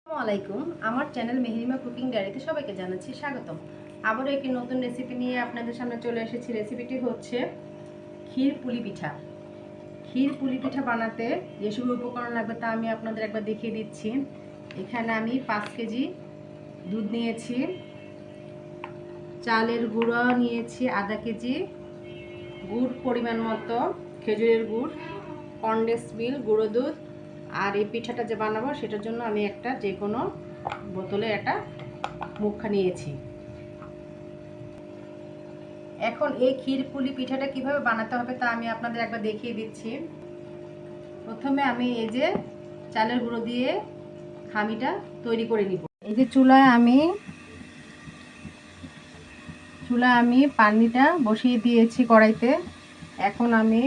আসসালামু আলাইকুম। আমার চ্যানেল মেহেরিমা কুকিং ডায়েরিতে সবাইকে জানাচ্ছি স্বাগতম। আবারও একটি নতুন রেসিপি নিয়ে আপনাদের সামনে চলে এসেছি। রেসিপিটি হচ্ছে ক্ষীর পুলি পিঠা। ক্ষীর পুলি পিঠা বানাতে যেসব উপকরণ লাগবে তা আমি আপনাদের একবার দেখিয়ে দিচ্ছি। এখানে আমি 5 কেজি দুধ নিয়েছি, চালের গুঁড়ো নিয়েছি আধা কেজি, গুড় পরিমাণ মতো, খেজুরের গুড়, কনডেন্স মিল্ক, গুঁড়ো দুধ। আর এই পিঠাটা যে বানাবো সেটার জন্য আমি একটা যে কোনো বোতলে একটা মুখা নিয়েছি। এখন এই ক্ষীর পুলি পিঠাটা কিভাবে বানাতে হবে তা আমি আপনাদের একবার দেখিয়ে দিচ্ছি। প্রথমে আমি এই যে চালের গুঁড়ো দিয়ে খামিটা তৈরি করে নিব। এই যে চুলায় আমি পানিটা বসিয়ে দিয়েছি কড়াইতে। এখন আমি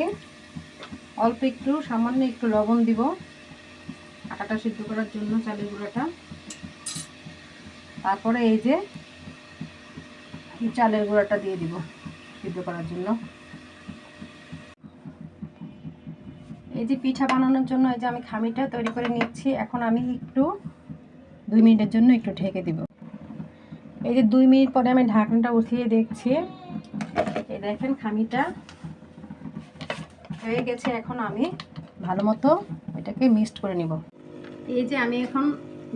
অল্প একটু সামান্য একটু লবণ দিব আটাটা সিদ্ধ করার জন্য, চালের গুঁড়োটা। তারপরে এই যে চালের গুঁড়োটা দিয়ে দিব সিদ্ধ করার জন্য। এই যে পিঠা বানানোর জন্য এই যে আমি খামিটা তৈরি করে নিচ্ছি। এখন আমি একটু 2 মিনিটের জন্য একটু ঢেকে দিব। এই যে 2 মিনিট পরে আমি ঢাকনাটা উঠিয়ে দেখছি, এই দেখেন খামিটা হয়ে গেছে। এখন আমি ভালো মতো এটাকে মিক্সড করে নিব। এই যে আমি এখন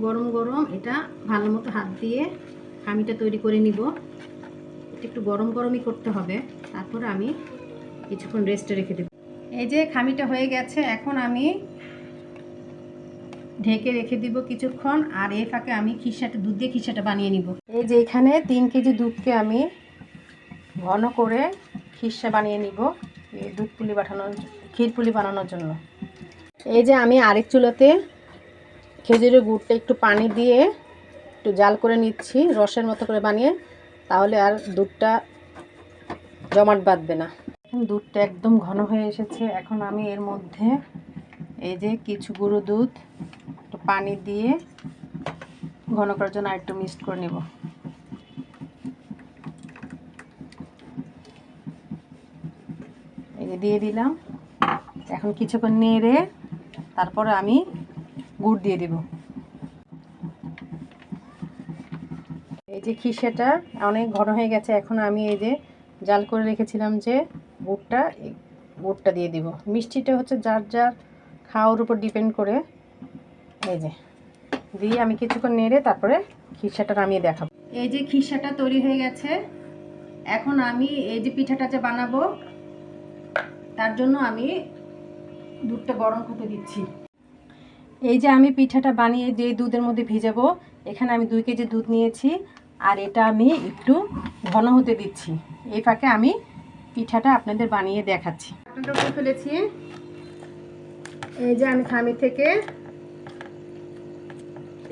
গরম গরম এটা ভালো মতো হাত দিয়ে খামিটা তৈরি করে নিব। এটা একটু গরম গরমই করতে হবে, তারপর আমি কিছুক্ষণ রেস্টে রেখে দেব। এই যে খামিটা হয়ে গেছে, এখন আমি ঢেকে রেখে দিব কিছুক্ষণ। আর এই ফাঁকে আমি দুধ দিয়ে খিসাটা বানিয়ে নিব। এই যে এখানে 3 কেজি দুধকে আমি ঘন করে খিসা বানিয়ে নিব এই ক্ষীর পুলি বানানোর জন্য। এই যে আমি আরেক চুলাতে খেজুরের গুড়টা একটু পানি দিয়ে একটু জাল করে নিচ্ছি, রসের মতো করে বানিয়ে, তাহলে আর দুধটা জমাট বাঁধবে না। দুধটা একদম ঘন হয়ে এসেছে। এখন আমি এর মধ্যে এই যে কিছু গুঁড়ো দুধ একটু পানি দিয়ে ঘন করার জন্য আরেকটু মিক্সড করে নেব। এই যে দিয়ে দিলাম। এখন কিছুক্ষণ নেড়ে তারপরে আমি গুড় দিয়ে দেব। এই যে খিসাটা অনেক ঘন হয়ে গেছে। এখন আমি এই যে জাল করে রেখেছিলাম যে গুড়টা দিয়ে দিব। মিষ্টিটা হচ্ছে যার যার খাওয়ার উপর ডিপেন্ড করে। এই যে দিয়ে আমি কিছুক্ষণ নেড়ে তারপরে খিসাটা নামিয়ে দেখাবো। এই যে খিসাটা তৈরি হয়ে গেছে। এখন আমি এই যে পিঠাটা যে বানাবো তার জন্য আমি দুধটা গরম করতে দিচ্ছি। এই যে আমি পিঠাটা বানিয়ে যে দুধের মধ্যে ভিজাবো, এখানে আমি 2 কেজি দুধ নিয়েছি। আর এটা আমি একটু ঘন হতে দিচ্ছি। এই ফাঁকে আমি পিঠাটা আপনাদের বানিয়ে দেখাচ্ছি। ঢাকনাটা খুলে ফেলেছি। এই যে আমি খামি থেকে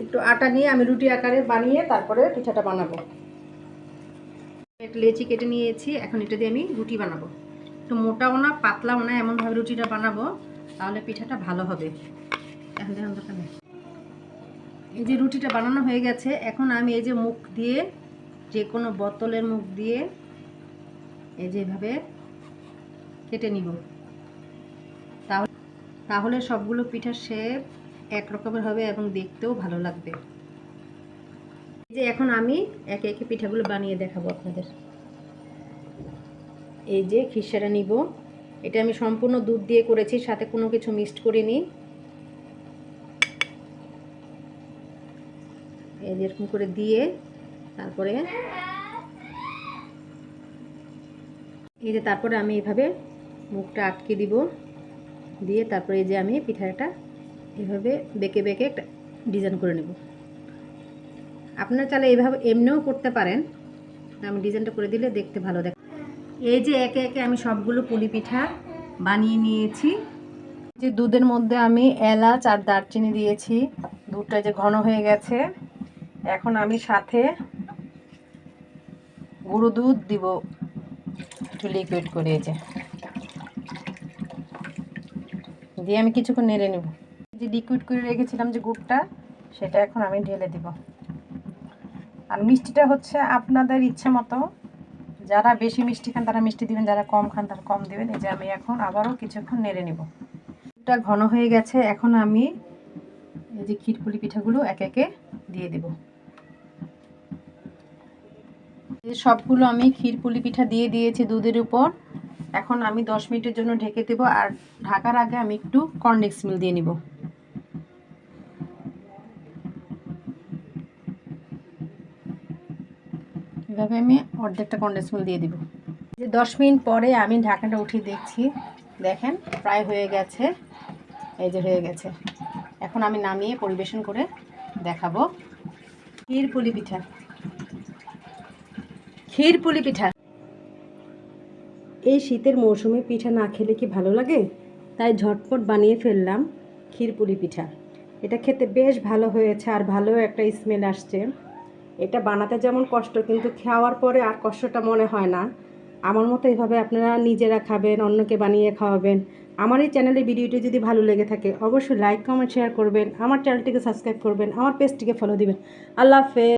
একটু আটা নিয়ে আমি রুটি আকারে বানিয়ে তারপরে পিঠাটা বানাবো। একটা লেচি কেটে নিয়েছি। এখন এটা দিয়ে আমি রুটি বানাবো। একটু মোটাও না পাতলাও না, এমনভাবে রুটিটা বানাবো, তাহলে পিঠাটা ভালো হবে। এখন দেখুন দোকানে এই যে রুটিটা বানানো হয়ে গেছে। এখন আমি এই যে মুখ দিয়ে, যে কোনো বোতলের মুখ দিয়ে এই যে এভাবে কেটে নিব। তাহলে সবগুলো পিঠার শেপ এক রকমের হবে এবং দেখতেও ভালো লাগবে। এই যে এখন আমি একে একে পিঠাগুলো বানিয়ে দেখাবো আপনাদের। এই যে খিসাটা নিব, এটা আমি সম্পূর্ণ দুধ দিয়ে করেছি, সাথে কোনো কিছু মিক্সড করিনি। এই যে এরকম করে দিয়ে তারপরে তারপরে আমি এইভাবে মুখটা আটকে দিব, দিয়ে তারপরে এই যে আমি পিঠাটা এভাবে বেঁকে বেঁকে একটা ডিজাইন করে নেব। আপনারা চাইলে এইভাবে এমনিও করতে পারেন, আমি ডিজাইনটা করে দিলে দেখতে ভালো দেখ। এই যে একে একে আমি সবগুলো পুলি পিঠা বানিয়ে নিয়েছি। যে দুধের মধ্যে আমি এলাচ আর দারচিনি দিয়েছি, দুধটা যে ঘন হয়ে গেছে। এখন আমি সাথে গুঁড়ো দুধ দিব একটু লিকুইড করে, এই যে দিয়ে আমি কিছুক্ষণ নেড়ে নেব। যে লিকুইড করে রেখেছিলাম যে গুড়টা, সেটা এখন আমি ঢেলে দিব। আর মিষ্টিটা হচ্ছে আপনাদের ইচ্ছে মতো, যারা বেশি মিষ্টি খান তারা মিষ্টি দিবেন, যারা কম খান তারা কম দিবেন। এই যে আমি এখন আবারও কিছুক্ষণ নেড়ে নেব। এটা ঘন হয়ে গেছে। এখন আমি এই যে ক্ষীরপুলি পিঠাগুলো একে একে দিয়ে দেব। এই সবগুলো আমি ক্ষীরপুলি পিঠা দিয়ে দিয়েছি দুধের উপর। এখন আমি 10 মিনিটের জন্য ঢেকে দেব। আর ঢাকার আগে আমি একটু কর্নফ্লেক্স মিল দিয়ে নিব। এভাবে আমি অর্ধেকটা কর্নফ্লেক্স মিল দিয়ে দিব। যে 10 মিনিট পরে আমি ঢাকনাটা উঠিয়ে দেখছি, দেখেন প্রায় হয়ে গেছে। এই যে হয়ে গেছে। এখন আমি নামিয়ে পরিবেশন করে দেখাবো। ক্ষীরপুলি পিঠা, ক্ষীরপুলি পিঠা। এই শীতের মৌসুমে পিঠা না খেলে কি ভালো লাগে? তাই ঝটপট বানিয়ে ফেললাম ক্ষীরপুলি পিঠা। এটা খেতে বেশ ভালো হয়েছে আর ভালো একটা স্মেল আসছে। এটা বানাতে যেমন কষ্ট, কিন্তু খাওয়ার পরে আর কষ্টটা মনে হয় না। আমার মতো এভাবে আপনারা নিজেরা খাবেন, অন্যকে বানিয়ে খাওয়াবেন। আমার এই চ্যানেলের ভিডিওটি যদি ভালো লেগে থাকে অবশ্যই লাইক, কমেন্ট, শেয়ার করবেন। আমার চ্যানেলটিকে সাবস্ক্রাইব করবেন, আমার পেজটিকে ফলো দিবেন। আল্লাহ হাফেজ।